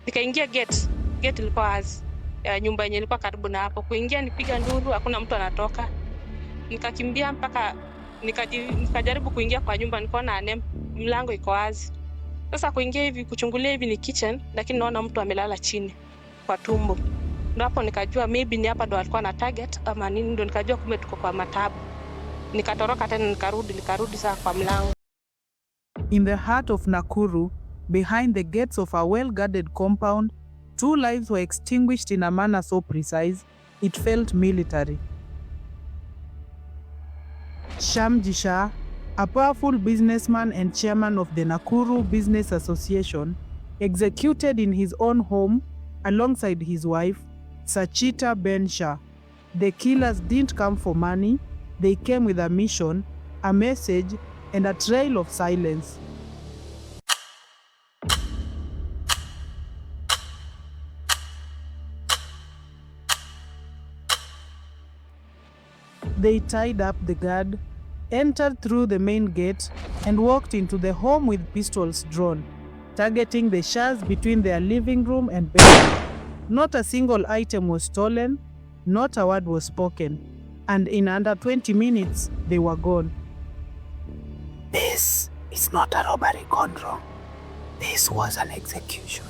Nikaingia gate ilikuwa wazi. Nyumba yenye ilikuwa karibu na hapo. Kuingia nipiga nduru, hakuna mtu anatoka. Nikakimbia mpaka nikajaribu kuingia kwa nyumba, nikaona mlango iko wazi. Sasa kuingia hivi kuchungulia hivi ni kitchen, lakini naona mtu amelala chini kwa tumbo. Ndio hapo nikajua maybe ni hapa ndo alikuwa na target ama nini, ndio nikajua kumbe tuko kwa matabu. Nikatoroka tena nikarudi saa kwa mlango. In the heart of Nakuru, behind the gates of a well-guarded compound, 2 lives were extinguished in a manner so precise, it felt military. Shamji Shah, a powerful businessman and chairman of the Nakuru Business Association, executed in his own home alongside his wife, Sacita Ben Shah. The killers didn't come for money, they came with a mission, a message, and a trail of silence. They tied up the guard, entered through the main gate, and walked into the home with pistols drawn, targeting the Shahs between their living room and bedroom. Not a single item was stolen, not a word was spoken, and in under 20 minutes, they were gone. This is not a robbery gone wrong. This was an execution.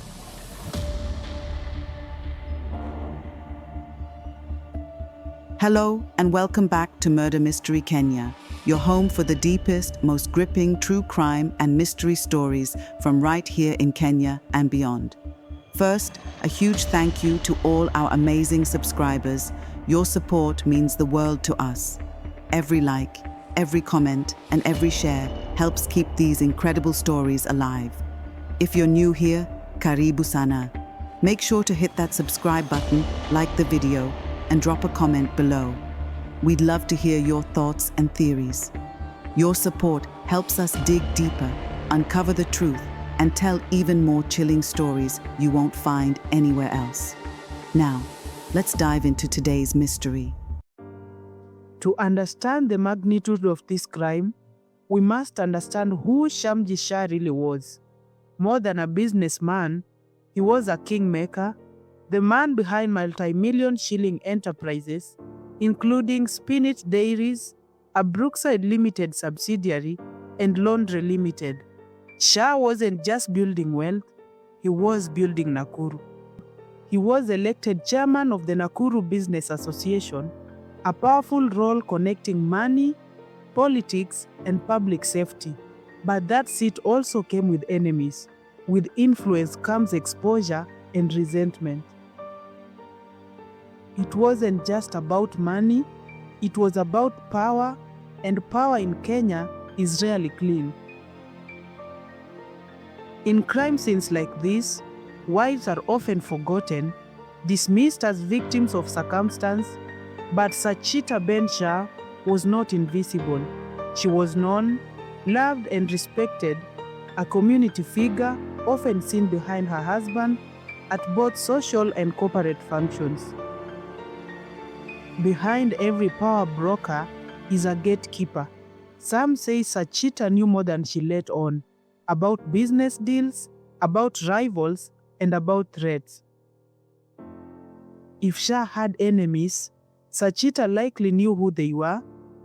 Hello and welcome back to Murder Mystery Kenya, your home for the deepest, most gripping true crime and mystery stories from right here in Kenya and beyond. First, a huge thank you to all our amazing subscribers. Your support means the world to us. Every like, every comment, and every share helps keep these incredible stories alive. If you're new here, karibu sana. Make sure to hit that subscribe button, like the video, and drop a comment below. We'd love to hear your thoughts and theories. Your support helps us dig deeper, uncover the truth, and tell even more chilling stories you won't find anywhere else. Now, let's dive into today's mystery. To understand the magnitude of this crime, we must understand who Shamji Shah really was. More than a businessman, he was a kingmaker, the man behind multi-million shilling enterprises, including Spinach Dairies, a Brookside Limited subsidiary, and Laundry Limited. Shah wasn't just building wealth, he was building Nakuru. He was elected chairman of the Nakuru Business Association, a powerful role connecting money, politics, and public safety. But that seat also came with enemies. With influence comes exposure and resentment. It wasn't just about money, it was about power, and power in Kenya is rarely clean. In crime scenes like this, wives are often forgotten, dismissed as victims of circumstance, but Sacita Ben Shah was not invisible. She was known, loved, and respected, a community figure often seen behind her husband at both social and corporate functions. Behind every power broker is a gatekeeper. Some say Sacita knew more than she let on, about business deals, about rivals, and about threats. If Shah had enemies, Sacita likely knew who they were,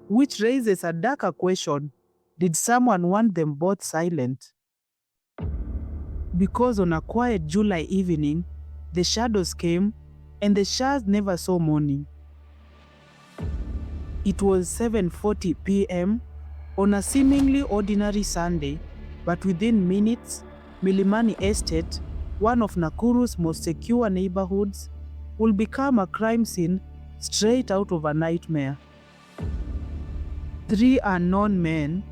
which raises a darker question. Did someone want them both silent? Because on a quiet July evening, the shadows came, and the Shahs never saw morning. It was 7:40 p.m. on a seemingly ordinary Sunday, but within minutes, Milimani Estate, one of Nakuru's most secure neighborhoods, will become a crime scene straight out of a nightmare. 3 unknown men,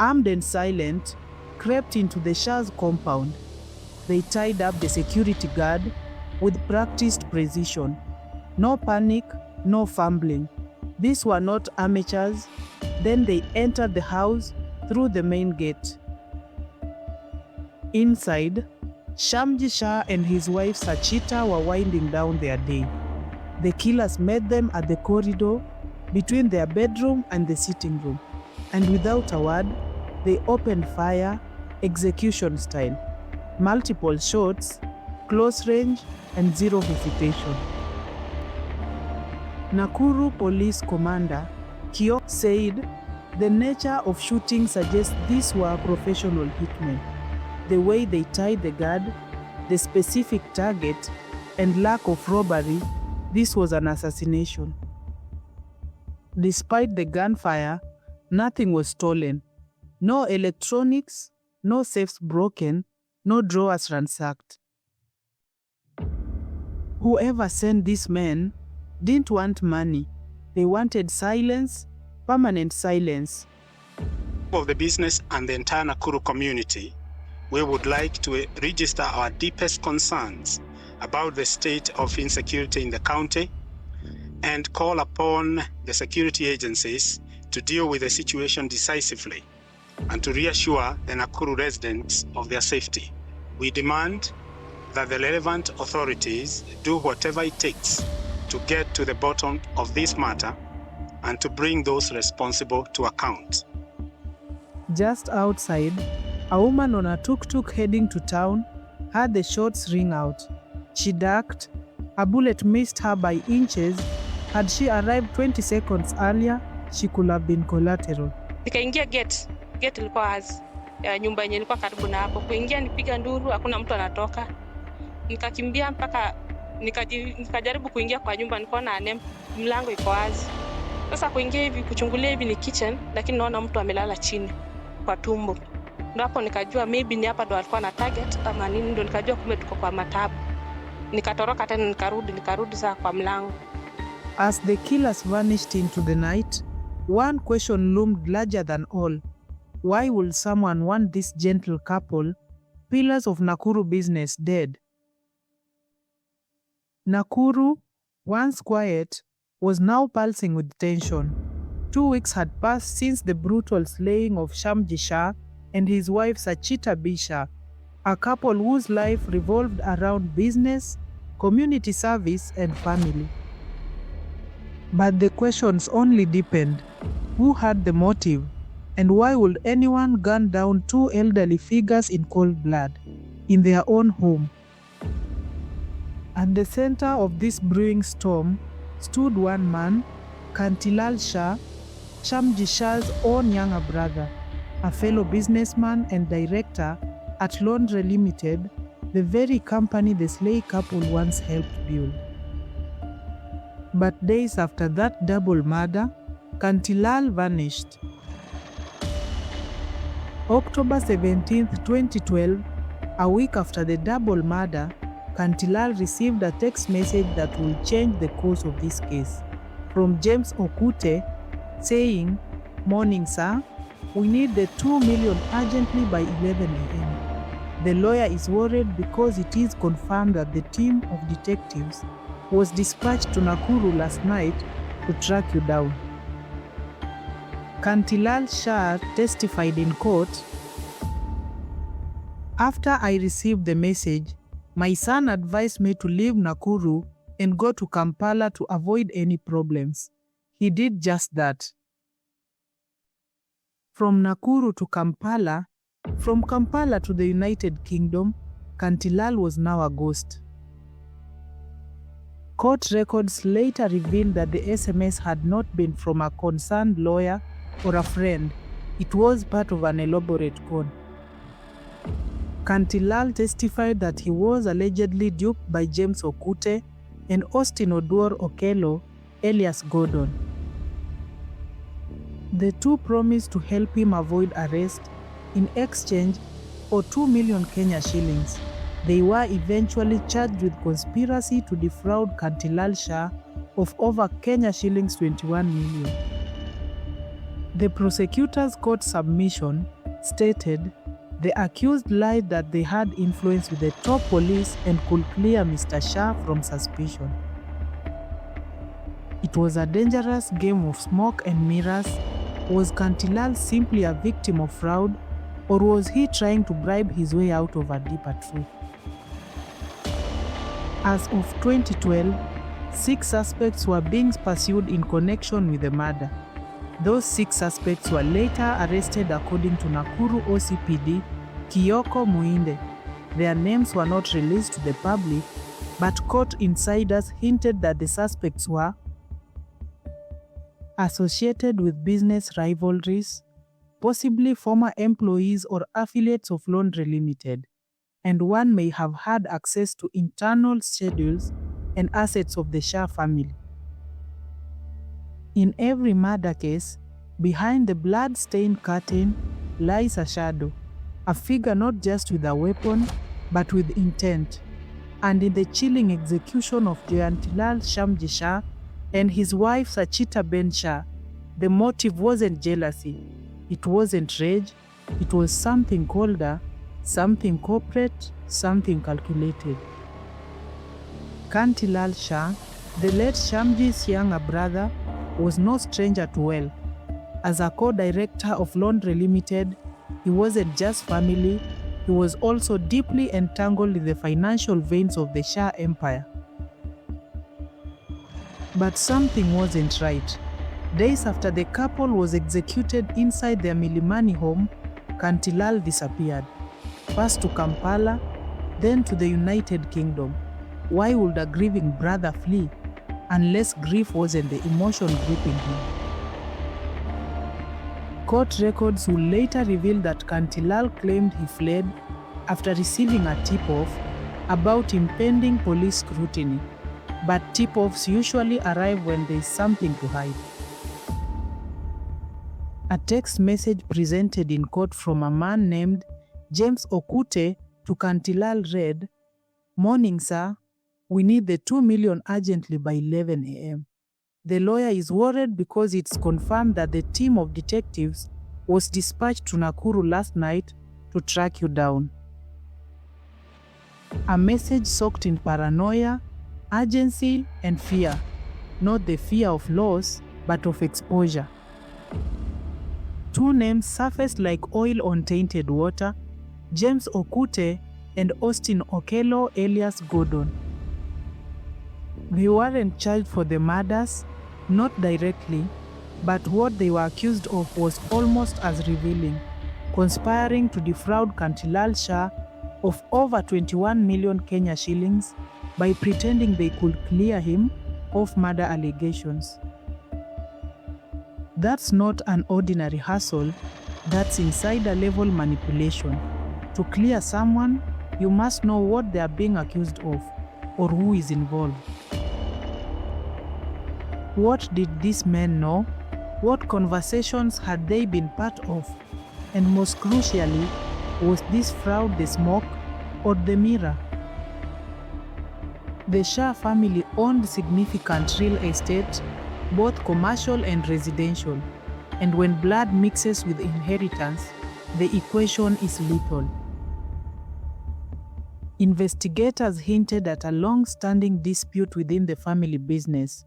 armed and silent, crept into the Shah's compound. They tied up the security guard with practiced precision. No panic, no fumbling. These were not amateurs. Then they entered the house through the main gate. Inside, Shamji Shah and his wife Sacita were winding down their day. The killers met them at the corridor between their bedroom and the sitting room, and without a word, they opened fire, execution style. Multiple shots, close range, and zero hesitation. Nakuru Police Commander Kyo said, "The nature of shooting suggests these were professional hitmen. The way they tied the guard, the specific target, and lack of robbery, this was an assassination." Despite the gunfire, nothing was stolen. No electronics, no safes broken, no drawers ransacked. Whoever sent these men didn't want money. They wanted silence, permanent silence. Of the business and the entire Nakuru community, we would like to register our deepest concerns about the state of insecurity in the county and call upon the security agencies to deal with the situation decisively and to reassure the Nakuru residents of their safety. We demand that the relevant authorities do whatever it takes to get to the bottom of this matter and to bring those responsible to account. Just outside, a woman on a tuk-tuk heading to town heard the shots ring out. She ducked. A bullet missed her by inches. Had she arrived 20 seconds earlier, she could have been collateral. Nikaingia gate ilikuwa wazi ya nyumba yenye ilikuwa karibu na hapo. Kuingia nipiga nduru, hakuna mtu anatoka. Nikakimbia mpaka nikajaribu kuingia kwa nyumba, nikaona mlango iko wazi. Sasa kuingia hivi kuchungulia hivi ni kitchen, lakini naona mtu amelala chini kwa tumbo. Ndio hapo nikajua maybe ni hapa ndo alikuwa na target ama nini, ndio nikajua kumbe tuko kwa matabu. Nikatoroka tena nikarudi saa kwa mlango. As the killers vanished into the night, one question loomed larger than all. Why would someone want this gentle couple, pillars of Nakuru business, dead? Nakuru, once quiet, was now pulsing with tension. 2 weeks had passed since the brutal slaying of Shamji Shah and his wife Sacita Ben Shah, a couple whose life revolved around business, community service, and family. But the questions only deepened. Who had the motive? And why would anyone gun down two elderly figures in cold blood, in their own home? At the center of this brewing storm stood one man, Kantilal Shah, Shamji Shah's own younger brother, a fellow businessman and director at Laundry Limited, the very company the slay couple once helped build. But days after that double murder, Kantilal vanished. October 17, 2012, a week after the double murder, Kantilal received a text message that will change the course of this case. From James Okute, saying, "Morning, sir. We need the 2 million urgently by 11 a.m. The lawyer is worried because it is confirmed that the team of detectives was dispatched to Nakuru last night to track you down." Kantilal Shah testified in court, "After I received the message, my son advised me to leave Nakuru and go to Kampala to avoid any problems. He did just that." From Nakuru to Kampala, from Kampala to the United Kingdom, Kantilal was now a ghost. Court records later revealed that the SMS had not been from a concerned lawyer or a friend. It was part of an elaborate con. Kantilal testified that he was allegedly duped by James Okute and Austin Oduor Okello, alias Gordon. The two promised to help him avoid arrest in exchange for 2 million Kenya shillings. They were eventually charged with conspiracy to defraud Kantilal Shah of over Kenya shillings 21 million. The prosecutor's court submission stated the accused lied that they had influence with the top police and could clear Mr. Shah from suspicion. It was a dangerous game of smoke and mirrors. Was Kantilal simply a victim of fraud, or was he trying to bribe his way out of a deeper truth? As of 2012, 6 suspects were being pursued in connection with the murder. Those 6 suspects were later arrested according to Nakuru OCPD Kioko Muinde. Their names were not released to the public, but court insiders hinted that the suspects were associated with business rivalries, possibly former employees or affiliates of Laundry Limited, and one may have had access to internal schedules and assets of the Shah family. In every murder case, behind the blood-stained curtain lies a shadow, a figure not just with a weapon, but with intent. And in the chilling execution of Jayantilal Shamji Shah and his wife Sacita Ben Shah, the motive wasn't jealousy, it wasn't rage, it was something colder, something corporate, something calculated. Kantilal Shah, the late Shamji's younger brother, was no stranger to wealth. As a co-director of Laundry Limited, he wasn't just family, he was also deeply entangled in the financial veins of the Shah Empire. But something wasn't right. Days after the couple was executed inside their Milimani home, Kantilal disappeared. First to Kampala, then to the United Kingdom. Why would a grieving brother flee? Unless grief wasn't the emotion gripping him. Court records will later reveal that Kantilal claimed he fled after receiving a tip-off about impending police scrutiny, but tip-offs usually arrive when there is something to hide. A text message presented in court from a man named James Okute to Kantilal read, "Morning, sir. We need the 2 million urgently by 11 a.m. The lawyer is worried because it's confirmed that the team of detectives was dispatched to Nakuru last night to track you down." A message soaked in paranoia, urgency, and fear. Not the fear of loss, but of exposure. Two names surfaced like oil on tainted water: James Okute and Austin Okello alias Gordon. They weren't charged for the murders, not directly, but what they were accused of was almost as revealing: conspiring to defraud Kantilal Shah of over 21 million Kenya shillings by pretending they could clear him of murder allegations. That's not an ordinary hustle, that's insider-level manipulation. To clear someone, you must know what they are being accused of, or who is involved. What did these men know? What conversations had they been part of? And most crucially, was this fraud the smoke or the mirror? The Shah family owned significant real estate, both commercial and residential, and when blood mixes with inheritance, the equation is lethal. Investigators hinted at a long-standing dispute within the family business.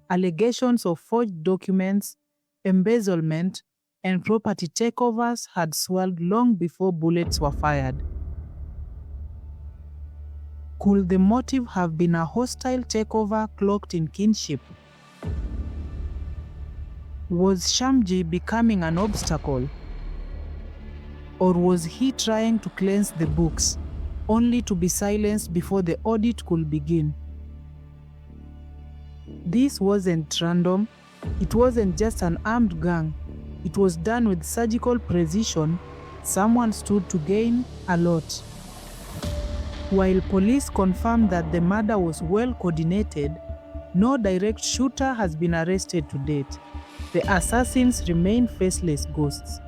Allegations of forged documents, embezzlement, and property takeovers had swelled long before bullets were fired. Could the motive have been a hostile takeover cloaked in kinship? Was Shamji becoming an obstacle? Or was he trying to cleanse the books, only to be silenced before the audit could begin? This wasn't random. It wasn't just an armed gang. It was done with surgical precision. Someone stood to gain a lot. While police confirmed that the murder was well coordinated, no direct shooter has been arrested to date. The assassins remain faceless ghosts.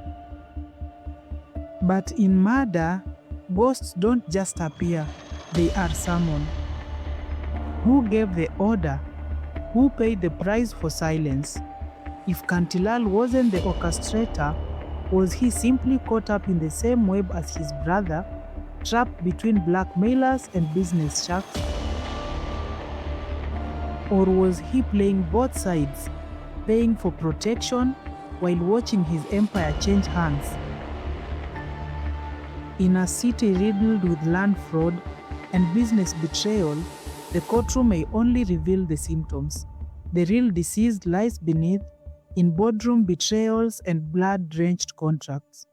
But in murder, ghosts don't just appear, they are summoned. Who gave the order? Who paid the price for silence? If Kantilal wasn't the orchestrator, was he simply caught up in the same web as his brother, trapped between blackmailers and business sharks? Or was he playing both sides, paying for protection while watching his empire change hands? In a city riddled with land fraud and business betrayal, the courtroom may only reveal the symptoms. The real disease lies beneath, in boardroom betrayals and blood-drenched contracts.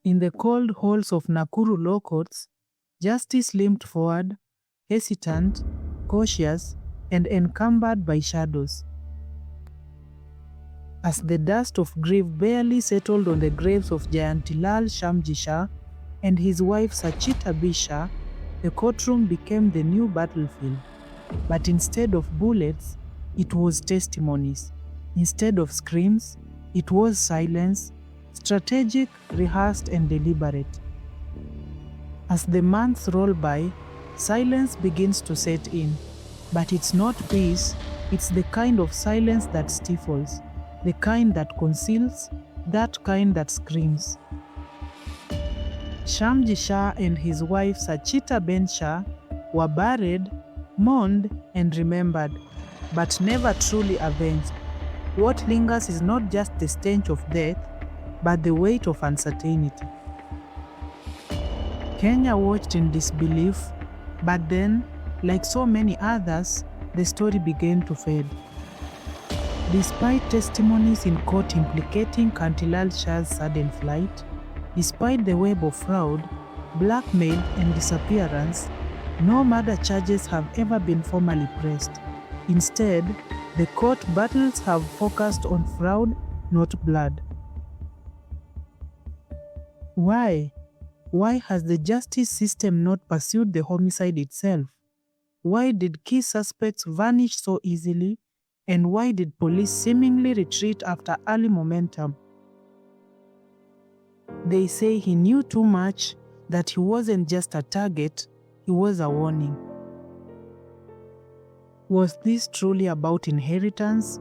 In the cold halls of Nakuru law courts, justice limped forward, hesitant, cautious, and encumbered by shadows. As the dust of grief barely settled on the graves of Jayantilal Shamji Shah and his wife Sacita Ben Shah, the courtroom became the new battlefield. But instead of bullets, it was testimonies. Instead of screams, it was silence, strategic, rehearsed, and deliberate. As the months roll by, silence begins to set in. But it's not peace, it's the kind of silence that stifles, the kind that conceals, that kind that screams. Shamji Shah and his wife Sacita Ben Shah were buried, mourned, and remembered, but never truly avenged. What lingers is not just the stench of death, but the weight of uncertainty. Kenya watched in disbelief, but then, like so many others, the story began to fade. Despite testimonies in court implicating Kantilal Shah's sudden flight, despite the web of fraud, blackmail, and disappearance, no murder charges have ever been formally pressed. Instead, the court battles have focused on fraud, not blood. Why? Why has the justice system not pursued the homicide itself? Why did key suspects vanish so easily? And why did police seemingly retreat after early momentum? They say he knew too much, that he wasn't just a target, he was a warning. Was this truly about inheritance?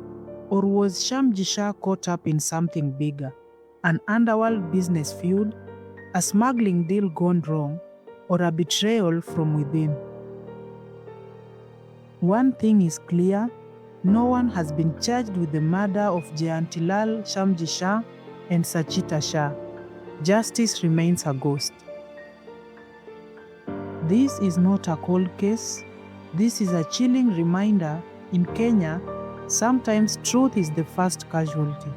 Or was Shamji Shah caught up in something bigger? An underworld business feud? A smuggling deal gone wrong? Or a betrayal from within? One thing is clear, no one has been charged with the murder of Jayantilal Shamji Shah and Sacita Shah. Justice remains a ghost. This is not a cold case. This is a chilling reminder: in Kenya, sometimes truth is the first casualty.